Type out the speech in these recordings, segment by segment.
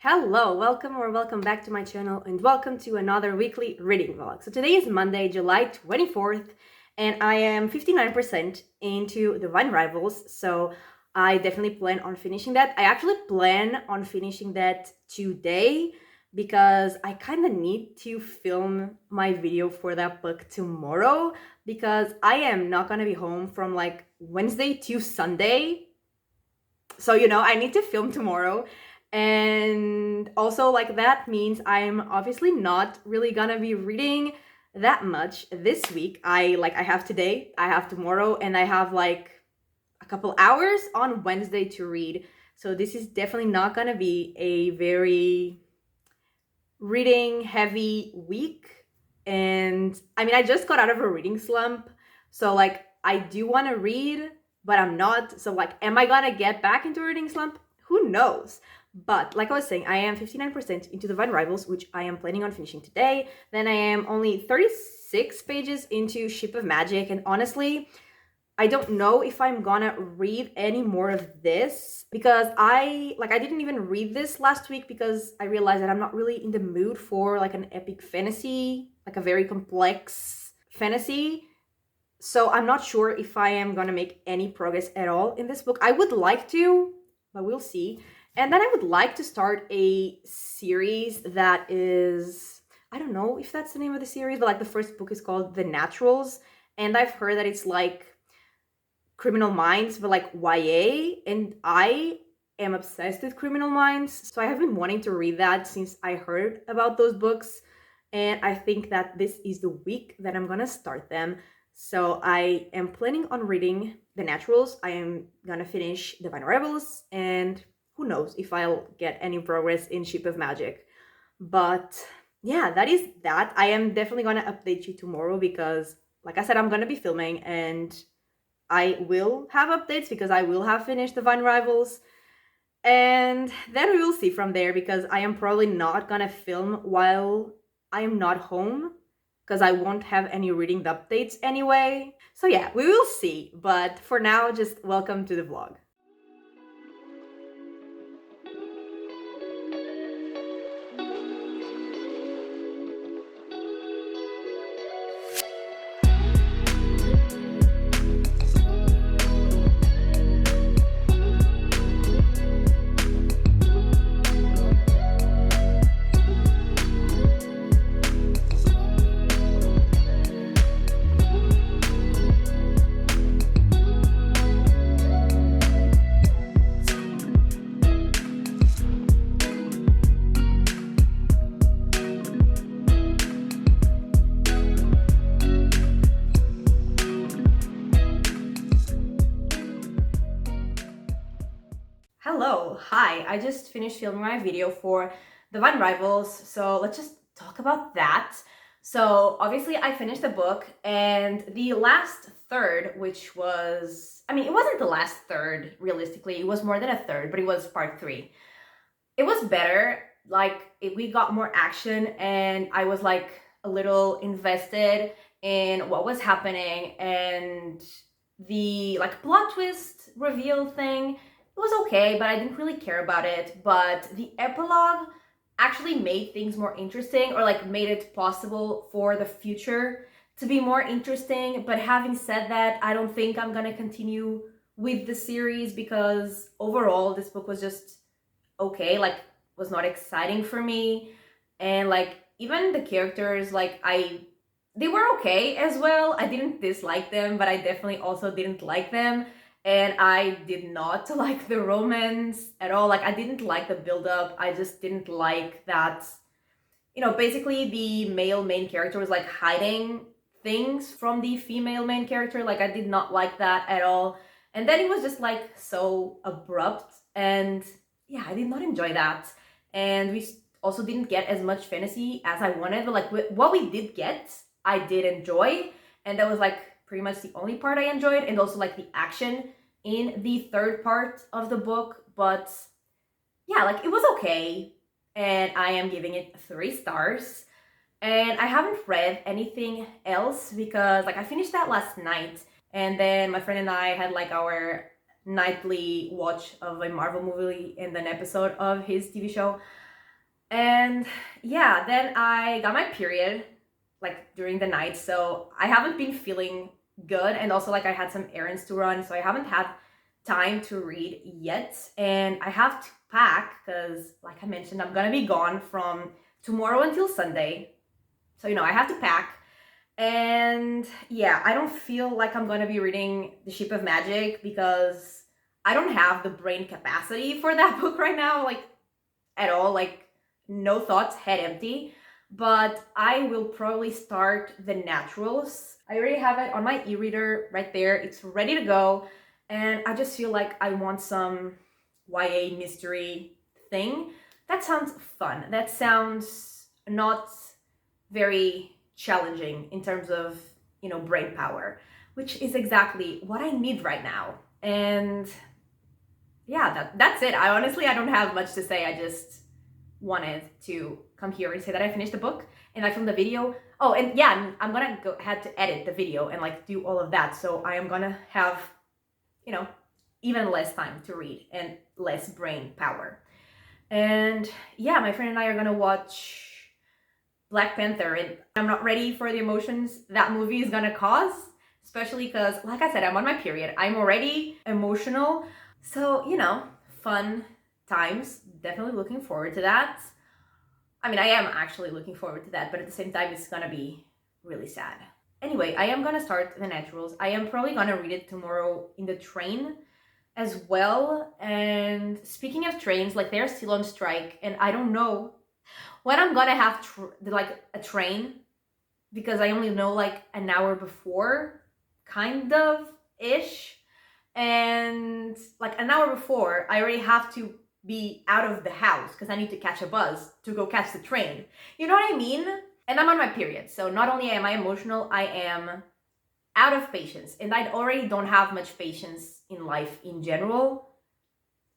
Hello, welcome back to my channel and welcome to another weekly reading vlog. So today is Monday, July 24th, and I am 59% into Divine Rivals, so I definitely plan on finishing that. I actually plan on finishing that today because I kind of need to film my video for that book tomorrow because I am not gonna be home from like Wednesday to Sunday. So, I need to film tomorrow. And also, like, that means I'm obviously not really gonna be reading that much this week. I have today, I have tomorrow, and I have like a couple hours on Wednesday to read. So this is definitely not gonna be a very reading heavy week. And I mean, I just got out of a reading slump. So like, I do want to read, but I'm not. So like, am I gonna get back into a reading slump? Who knows? But like I was saying, I am 59% into Divine Rivals, which I am planning on finishing today. Then I am only 36 pages into Ship of Magic. And honestly, I don't know if I'm gonna read any more of this because I didn't even read this last week because I realized that I'm not really in the mood for like an epic fantasy, like a very complex fantasy. So I'm not sure if I am gonna make any progress at all in this book. I would like to, but we'll see. And then I would like to start a series that is, I don't know if that's the name of the series, but like the first book is called The Naturals. And I've heard that it's like Criminal Minds, but like YA, and I am obsessed with Criminal Minds, so I have been wanting to read that since I heard about those books, and I think that this is the week that I'm gonna start them. So I am planning on reading The Naturals. I am gonna finish Divine Rivals, and who knows if I'll get any progress in Ship of Magic. But yeah, that is that. I am definitely gonna update you tomorrow because, like I said, I'm gonna be filming and I will have updates because I will have finished Divine Rivals. And then we will see from there because I am probably not gonna film while I am not home because I won't have any reading updates anyway. So yeah, we will see. But for now, just welcome to the vlog. Hello, hi, I just finished filming my video for Divine Rivals, so let's just talk about that. So obviously I finished the book, and the last third, which was, I mean, it wasn't the last third, realistically, it was more than a third, but it was part 3. It was better, like we got more action, and I was like a little invested in what was happening, and the like plot twist reveal thing, it was okay, but I didn't really care about it. But the epilogue actually made things more interesting, or like made it possible for the future to be more interesting. But having said that, I don't think I'm gonna continue with the series because overall this book was just okay, like was not exciting for me. And like even the characters, like they were okay as well. I didn't dislike them, but I definitely also didn't like them. And I did not like the romance at all. Like I didn't like the build-up. I just didn't like that, basically the male main character was like hiding things from the female main character. Like I did not like that at all. And then it was just like so abrupt, and yeah, I did not enjoy that. And we also didn't get as much fantasy as I wanted, but like what we did get, I did enjoy. And that was like pretty much the only part I enjoyed, and also like the action in the third part of the book. But yeah, like it was okay, and I am giving it 3 stars. And I haven't read anything else because like I finished that last night, and then my friend and I had like our nightly watch of a Marvel movie and an episode of his TV show. And yeah, then I got my period like during the night, so I haven't been feeling good, and also like I had some errands to run, so I haven't had time to read yet. And I have to pack because, like I mentioned, I'm gonna be gone from tomorrow until Sunday. So, I have to pack. And yeah, I don't feel like I'm gonna be reading The Ship of Magic because I don't have the brain capacity for that book right now, like at all. Like, no thoughts, head empty. But I will probably start The Naturals. I already have it on my e-reader right there. It's ready to go. And I just feel like I want some YA mystery thing. That sounds fun. That sounds not very challenging in terms of, brain power, which is exactly what I need right now. And yeah, that's it. I don't have much to say. I just wanted to come here and say that I finished the book and I filmed the video. Oh, and yeah, I'm gonna had to edit the video and like do all of that. So I am gonna have, even less time to read and less brain power. And yeah, my friend and I are gonna watch Black Panther, and I'm not ready for the emotions that movie is gonna cause, especially because, like I said, I'm on my period. I'm already emotional. So, fun times. Definitely looking forward to that. I mean, I am actually looking forward to that, but at the same time, it's gonna be really sad. Anyway, I am gonna start The Naturals. I am probably gonna read it tomorrow in the train as well. And speaking of trains, like they're still on strike, and I don't know when I'm gonna have like a train, because I only know like an hour before, kind of ish. And like an hour before, I already have to be out of the house because I need to catch a bus to go catch the train. You know what I mean? And I'm on my period, so not only am I emotional, I am out of patience. And I already don't have much patience in life in general.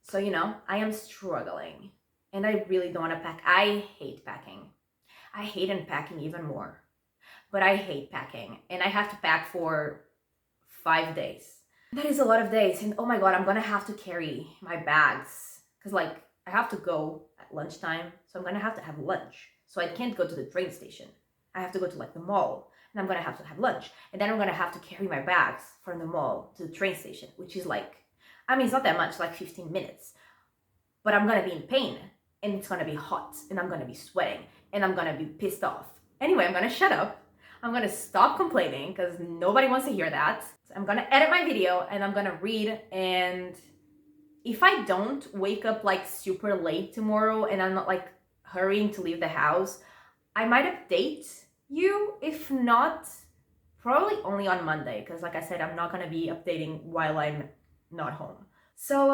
So, I am struggling. And I really don't want to pack. I hate packing. I hate unpacking even more. But I hate packing. And I have to pack for 5 days. That is a lot of days. And oh my God, I'm going to have to carry my bags. Because like, I have to go at lunchtime. So I'm going to have lunch. So I can't go to the train station. I have to go to like the mall. And I'm going to have lunch. And then I'm going to have to carry my bags from the mall to the train station. Which is like, it's not that much, like 15 minutes. But I'm going to be in pain. And it's gonna be hot, and I'm gonna be sweating, and I'm gonna be pissed off. Anyway, I'm gonna shut up. I'm gonna stop complaining because nobody wants to hear that. So I'm gonna edit my video and I'm gonna read. And if I don't wake up like super late tomorrow and I'm not like hurrying to leave the house, I might update you. If not, probably only on Monday, because like I said, I'm not gonna be updating while I'm not home. So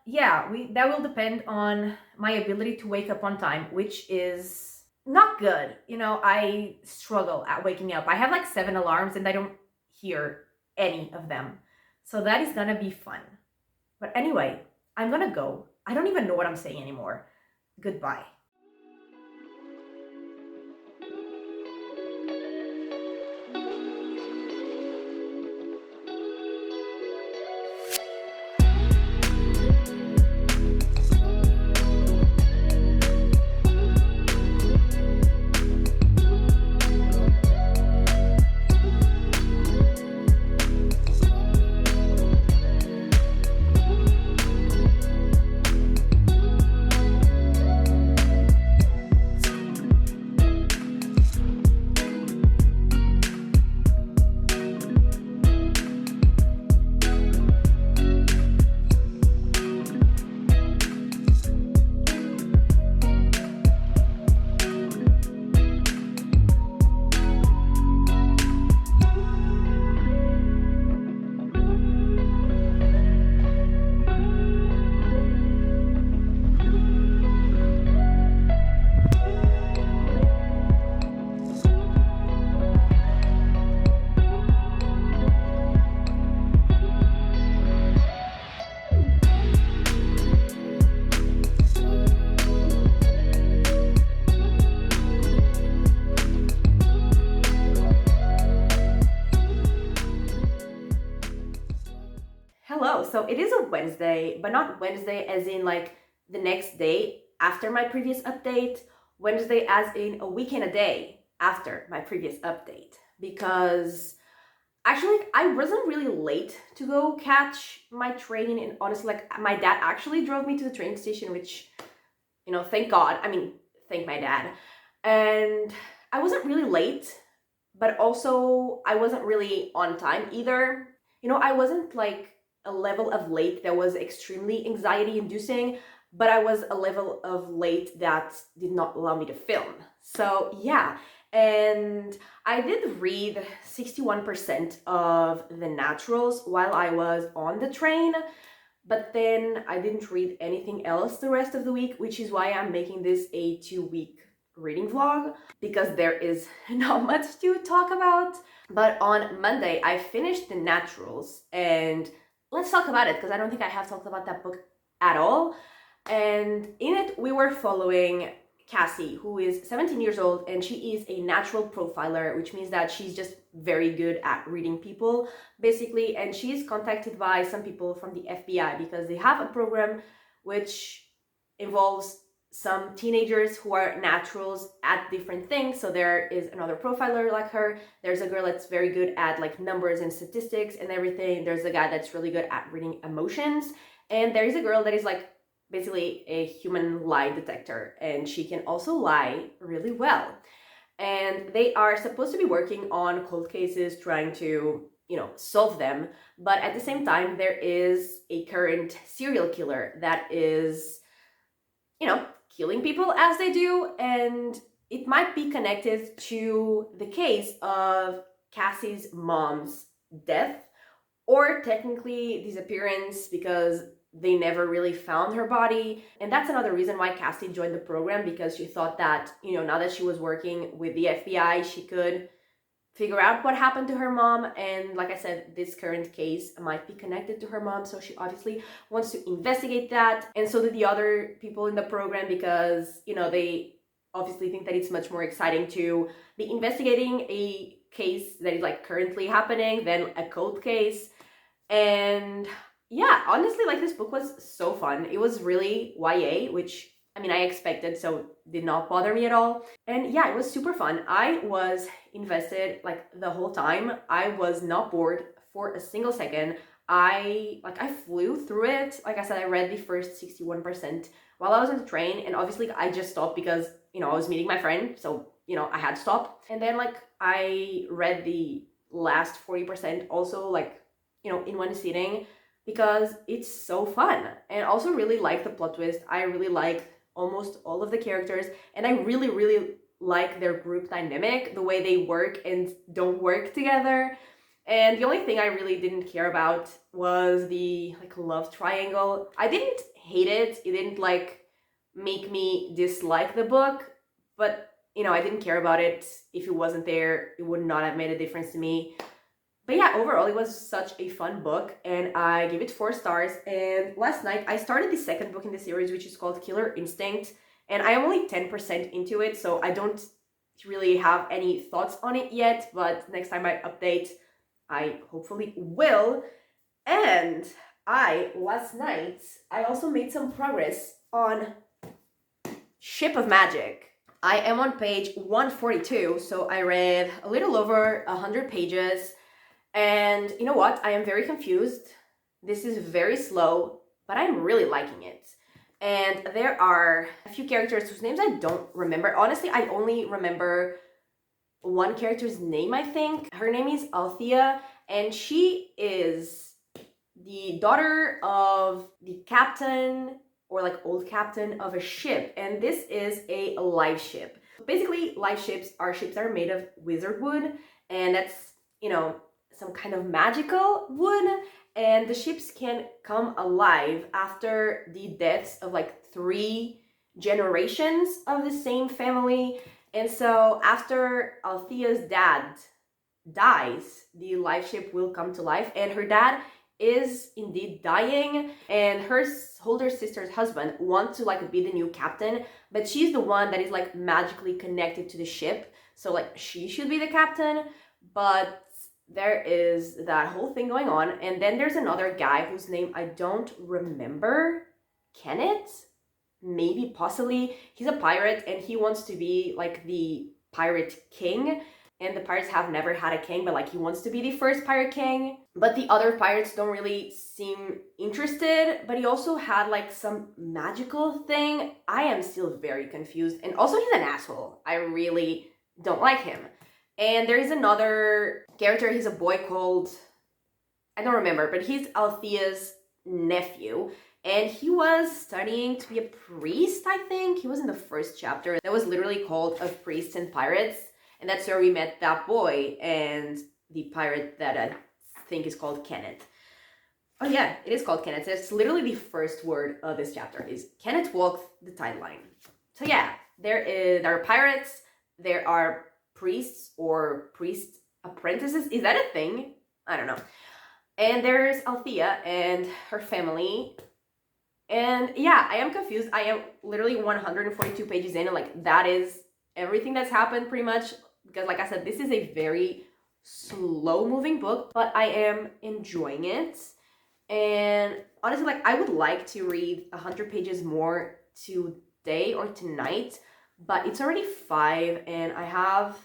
yeah, that will depend on my ability to wake up on time, which is not good. I struggle at waking up. I have like 7 alarms and I don't hear any of them. So that is gonna be fun. But anyway, I'm gonna go. I don't even know what I'm saying anymore. Goodbye. Hello. So it is a Wednesday, but not Wednesday as in like the next day. after my previous update, Wednesday as in a week and a day after my previous update, because actually I wasn't really late to go catch my train, and honestly, like, my dad actually drove me to the train station, which, you know, thank God. I mean, thank my dad. And I wasn't really late, but also I wasn't really on time either. You know, I wasn't like a level of late that was extremely anxiety inducing, but I was a level of late that did not allow me to film. So yeah, and I did read 61% of the naturals while I was on the train, but then I didn't read anything else the rest of the week, which is why I'm making this a 2-week reading vlog, because there is not much to talk about. But on Monday, I finished the naturals, and let's talk about it, because I don't think I have talked about that book at all. And in it, we were following Cassie, who is 17 years old, and she is a natural profiler, which means that she's just very good at reading people, basically. And she's contacted by some people from the FBI because they have a program which involves some teenagers who are naturals at different things. So there is another profiler like her. There's a girl that's very good at like numbers and statistics and everything. There's a guy that's really good at reading emotions. And there is a girl that is like basically a human lie detector, and she can also lie really well. And they are supposed to be working on cold cases, trying to, you know, solve them. But at the same time, there is a current serial killer that is, you know, killing people as they do, and it might be connected to the case of Cassie's mom's death, or technically disappearance, because they never really found her body. And that's another reason why Cassie joined the program, because she thought that, you know, now that she was working with the FBI, she could figure out what happened to her mom. And like I said, this current case might be connected to her mom, so she obviously wants to investigate that. And so do the other people in the program, because, you know, they obviously think that it's much more exciting to be investigating a case that is like currently happening than a cold case. And yeah, honestly, like, this book was so fun. It was really YA, which, I mean, I expected, so did not bother me at all. And yeah, it was super fun. I was invested like the whole time. I was not bored for a single second. I flew through it. Like I said, I read the first 61% while I was on the train, and obviously I just stopped because, you know, I was meeting my friend, so, you know, I had to stop. And then like I read the last 40% also, like, you know, in one sitting, because it's so fun. And also really like the plot twist. I really like almost all of the characters, and I really like their group dynamic, the way they work and don't work together. And the only thing I really didn't care about was the like love triangle. I didn't hate it. It didn't like make me dislike the book, but, you know, I didn't care about it. If it wasn't there, it would not have made a difference to me. But yeah, overall, it was such a fun book, and I gave it 4 stars. And last night, I started the second book in the series, which is called Killer Instinct, and I am only 10% into it, so I don't really have any thoughts on it yet, but next time I update, I hopefully will. And last night, I also made some progress on Ship of Magic. I am on page 142, so I read a little over 100 pages. And you know what? I am very confused. This is very slow, but I'm really liking it. And there are a few characters whose names I don't remember. Honestly, I only remember one character's name, I think. Her name is Althea, and she is the daughter of the captain, or like old captain of a ship. And this is a live ship. Basically, live ships are ships that are made of wizard wood, and that's, you know, some kind of magical wood, and the ships can come alive after the deaths of like 3 generations of the same family. And so after Althea's dad dies, the live ship will come to life, and her dad is indeed dying, and her older sister's husband wants to like be the new captain, but she's the one that is like magically connected to the ship, so like she should be the captain. But there is that whole thing going on. And then there's another guy whose name I don't remember. Kenneth? maybe possibly he's a pirate and he wants to be like the pirate king, and the pirates have never had a king, but like he wants to be the first pirate king, but the other pirates don't really seem interested. But he also had like some magical thing. I am still very confused, and also he's an asshole. I really don't like him. And there is another character, he's a boy called, I don't remember, but he's Althea's nephew, and he was studying to be a priest. I think he was in the first chapter that was literally called Of Priests and Pirates, and that's where we met that boy and the pirate that I think is called Kenneth. Oh yeah, it is called Kenneth. It's literally the first word of this chapter is Kenneth walked the tide line. So yeah, there are pirates, there are priests or priest apprentices. Is that a thing? I don't know. And there's Althea and her family. And yeah, I am confused. I am literally 142 pages in, and like that is everything that's happened pretty much. Because like I said, this is a very slow moving book, but I am enjoying it. And honestly, like I would like to read 100 pages more today or tonight, but it's already 5 and I have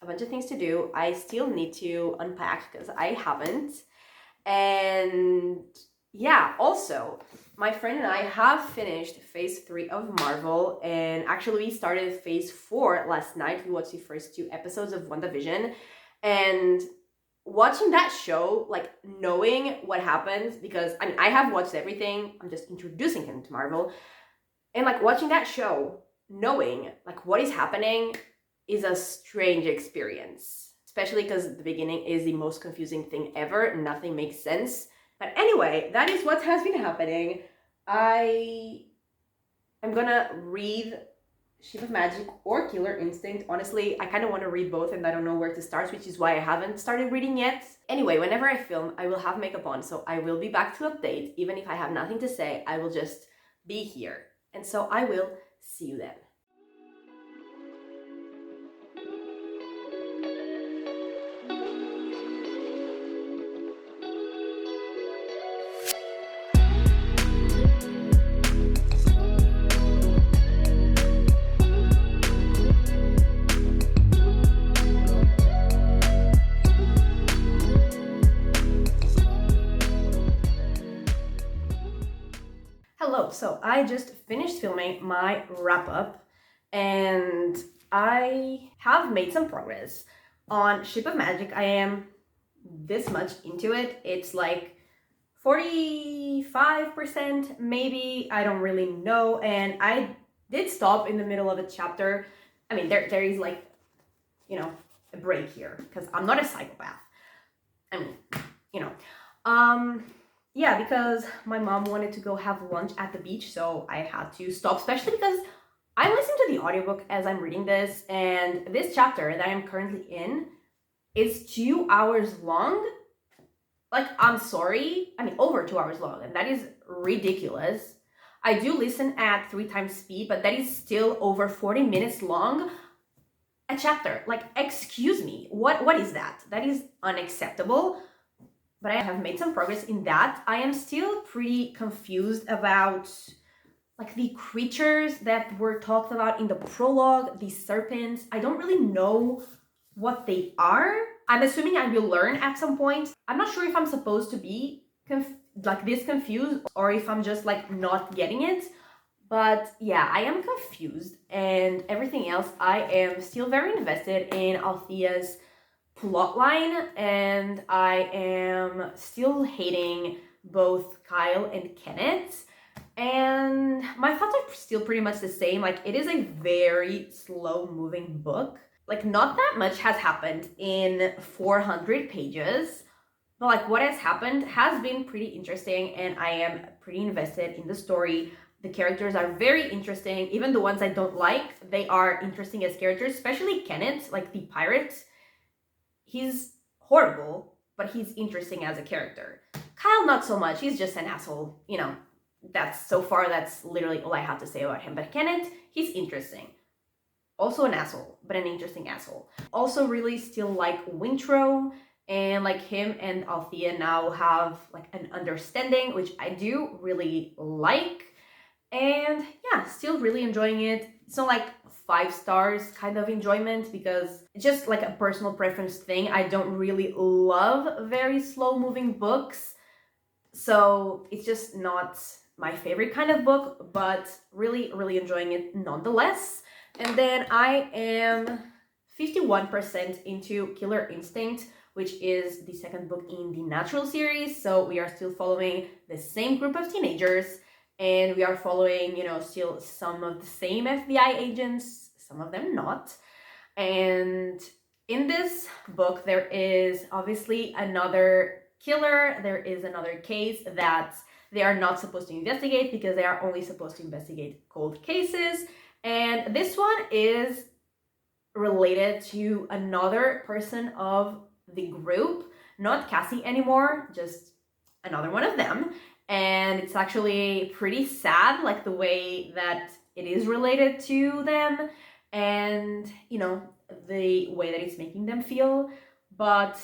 a bunch of things to do. I still need to unpack because I haven't. And yeah, also, my friend and I have finished phase 3 of Marvel, and actually we started phase 4 last night. We watched the first 2 episodes of WandaVision, and watching that show, like knowing what happens, because I mean, I have watched everything, I'm just introducing him to Marvel, and like watching that show, knowing like what is happening is a strange experience, especially because the beginning is the most confusing thing ever. Nothing makes sense. But anyway, that is what has been happening. I'm gonna read Ship of Magic or Killer Instinct. Honestly, I kind of want to read both and I don't know where to start, which is why I haven't started reading yet. Anyway, whenever I film, I will have makeup on, so I will be back to update. Even if I have nothing to say, I will just be here. And so I will see you then. Hello, so I just finished filming my wrap-up and I have made some progress. On Ship of Magic, I am this much into it. It's like 45% maybe, I don't really know, and I did stop in the middle of a chapter. I mean, there is like, you know, a break here because I'm not a psychopath. I mean, you know. Yeah, because my mom wanted to go have lunch at the beach, so I had to stop, especially because I'm listening to the audiobook as I'm reading this, and this chapter that I'm currently in is 2 hours long. Like, I'm sorry. I mean, over 2 hours long, and that is ridiculous. I do listen at 3 times speed, but that is still over 40 minutes long. A chapter. Like, excuse me. What is that? That is unacceptable. But I have made some progress in that. I am still pretty confused about like the creatures that were talked about in the prologue, the serpents. I don't really know what they are. I'm assuming I will learn at some point. I'm not sure if I'm supposed to be like this confused or if I'm just like not getting it. But yeah, I am confused, and everything else, I am still very invested in Althea's plotline, and I am still hating both Kyle and Kenneth. And my thoughts are still pretty much the same. Like, it is a very slow moving book. Like, not that much has happened in 400 pages, but like what has happened has been pretty interesting, and I am pretty invested in the story. The characters are very interesting. Even the ones I don't like, they are interesting as characters, especially Kenneth, like the pirate. He's horrible, but he's interesting as a character. Kyle, not so much. He's just an asshole. You know, that's literally all I have to say about him. But Kenneth, he's interesting. Also an asshole, but an interesting asshole. Also really still like Wintro, and like him and Althea now have like an understanding, which I do really like. And yeah, still really enjoying it. It's not like 5 stars kind of enjoyment because it's just like a personal preference thing. I don't really love very slow moving books. So it's just not my favorite kind of book, but really, really enjoying it nonetheless. And then I am 51% into Killer Instinct, which is the second book in the Natural series. So we are still following the same group of teenagers, and we are following, still some of the same FBI agents, some of them not. And in this book, there is obviously another killer. There is another case that they are not supposed to investigate because they are only supposed to investigate cold cases. And this one is related to another person of the group, not Cassie anymore, just another one of them. And it's actually pretty sad, like the way that it is related to them and, the way that it's making them feel. But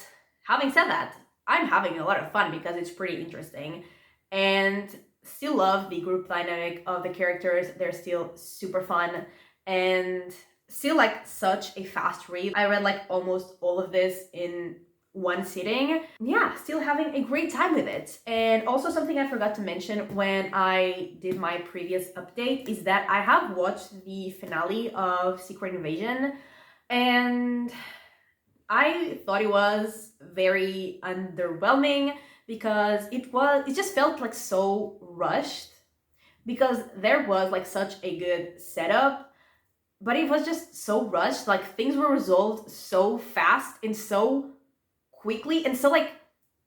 having said that, I'm having a lot of fun because it's pretty interesting and still love the group dynamic of the characters. They're still super fun and still like such a fast read. I read like almost all of this in one sitting. Yeah, still having a great time with it. And also something I forgot to mention when I did my previous update is that I have watched the finale of Secret Invasion and I thought it was very underwhelming because it just felt like so rushed because there was like such a good setup, but it was just so rushed. Like things were resolved so fast and so quickly and so like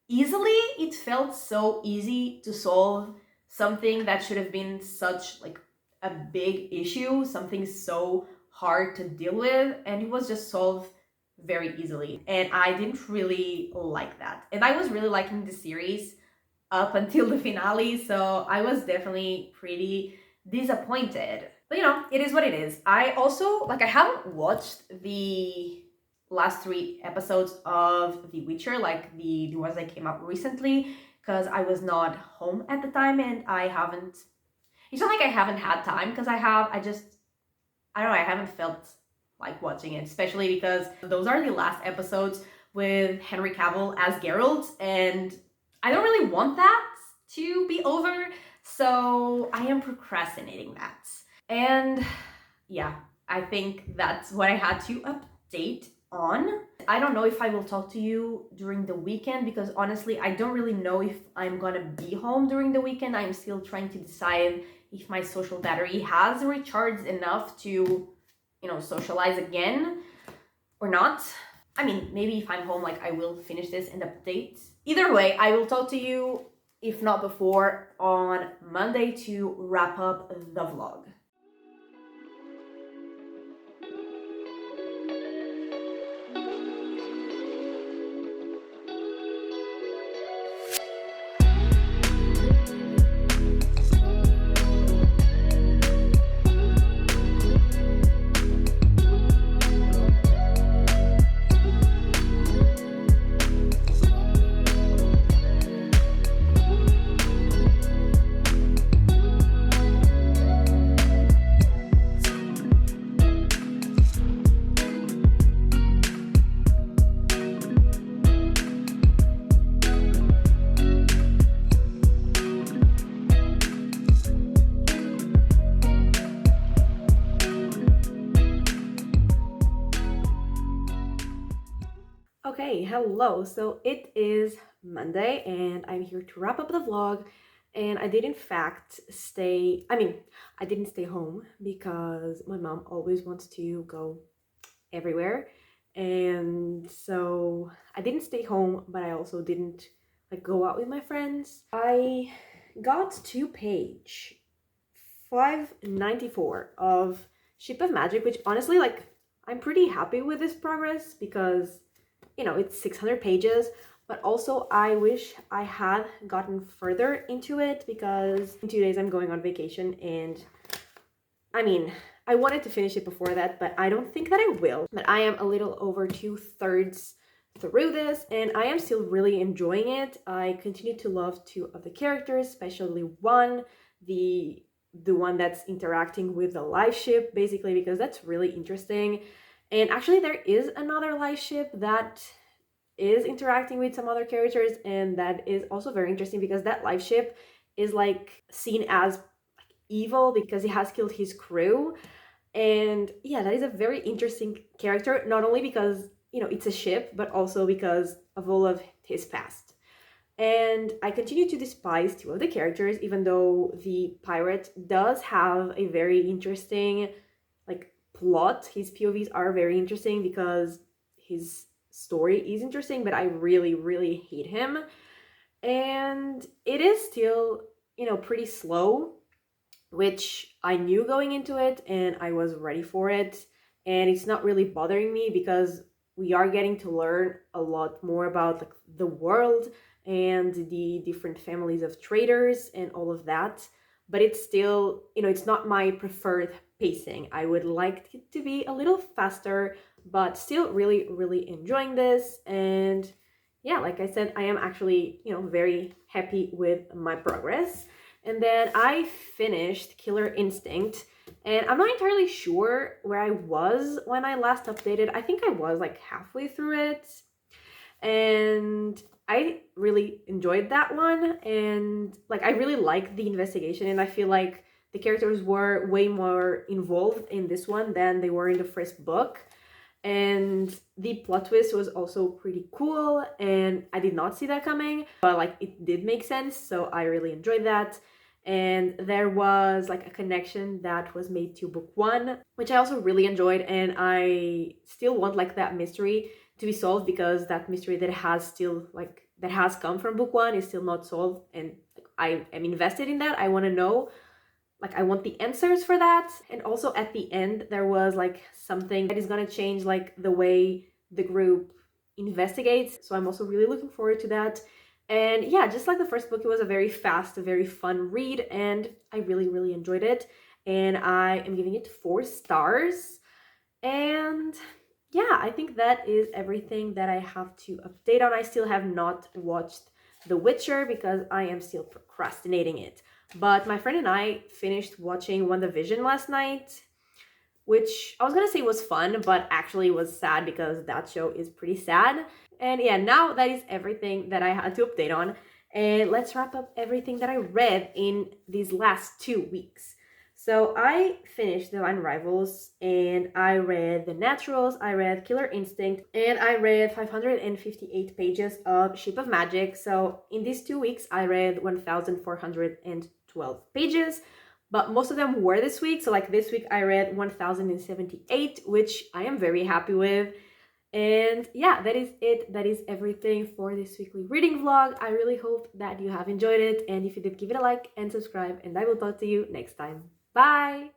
easily. It felt so easy to solve something that should have been such like a big issue, something so hard to deal with, and it was just solved very easily. And I didn't really like that. And I was really liking the series up until the finale, so I was definitely pretty disappointed. But it is what it is. I also I haven't watched the last 3 episodes of The Witcher, like the ones that came out recently, because I was not home at the time and it's not like I haven't had time because I don't know, I haven't felt like watching it, especially because those are the last episodes with Henry Cavill as Geralt, and I don't really want that to be over, so I am procrastinating that. And yeah, I think that's what I had to update on. I don't know if I will talk to you during the weekend because honestly, I don't really know if I'm gonna be home during the weekend. I'm still trying to decide if my social battery has recharged enough to, socialize again or not. I mean, maybe if I'm home, I will finish this and update. Either way, I will talk to you, if not before, on Monday to wrap up the vlog. Okay, hello. So it is Monday and I'm here to wrap up the vlog. And I did in fact I didn't stay home because my mom always wants to go everywhere. And so I didn't stay home, but I also didn't go out with my friends. I got to page 594 of Ship of Magic, which honestly, I'm pretty happy with this progress because it's 600 pages, but also I wish I had gotten further into it because in 2 days I'm going on vacation and I wanted to finish it before that, but I don't think that I will. But I am a little over 2/3 through this and I am still really enjoying it. I continue to love 2 of the characters, especially one, the the one that's interacting with the live ship, basically, because that's really interesting. And actually, there is another live ship that is interacting with some other characters, and that is also very interesting because that live ship is like seen as evil because he has killed his crew. And yeah, that is a very interesting character, not only because, you know, it's a ship, but also because of all of his past. And I continue to despise two of the characters, even though the pirate does have a very interesting, like, plot. His POVs are very interesting because his story is interesting, but I really, really hate him. And it is still, you know, pretty slow, which I knew going into it and I was ready for it. And it's not really bothering me because we are getting to learn a lot more about like the world and the different families of traders and all of that. But it's still, you know, it's not my preferred pacing. I would like it to be a little faster, but still really, really enjoying this. And yeah, like I said, I am actually, you know, very happy with my progress. And then I finished Killer Instinct, and I'm not entirely sure where I was when I last updated. I think I was like halfway through it, and I really enjoyed that one. And like, I really liked the investigation, and I feel like the characters were way more involved in this one than they were in the first book. And the plot twist was also pretty cool, and I did not see that coming, but like it did make sense, so I really enjoyed that. And there was like a connection that was made to book one, which I also really enjoyed, and I still want like that mystery to be solved because that mystery that has still like that has come from book one is still not solved, and like, I am invested in that. I want to know, like, I want the answers for that. And also at the end there was like something that is going to change like the way the group investigates, so I'm also really looking forward to that. And yeah, just like the first book, it was a very fast, a very fun read, and I really, really enjoyed it. And I am giving it 4 stars. And yeah, I think that is everything that I have to update on. I still have not watched The Witcher because I am still procrastinating it. But my friend and I finished watching WandaVision last night, which I was gonna say was fun, but actually was sad because that show is pretty sad. And yeah, now that is everything that I had to update on. And let's wrap up everything that I read in these last 2 weeks. So I finished Divine Rivals, and I read The Naturals, I read Killer Instinct, and I read 558 pages of Ship of Magic. So in these 2 weeks, I read 1,412 pages, but most of them were this week. So like this week I read 1,078, which I am very happy with. And yeah, that is it. That is everything for this weekly reading vlog. I really hope that you have enjoyed it. And if you did, give it a like and subscribe. And I will talk to you next time. Bye!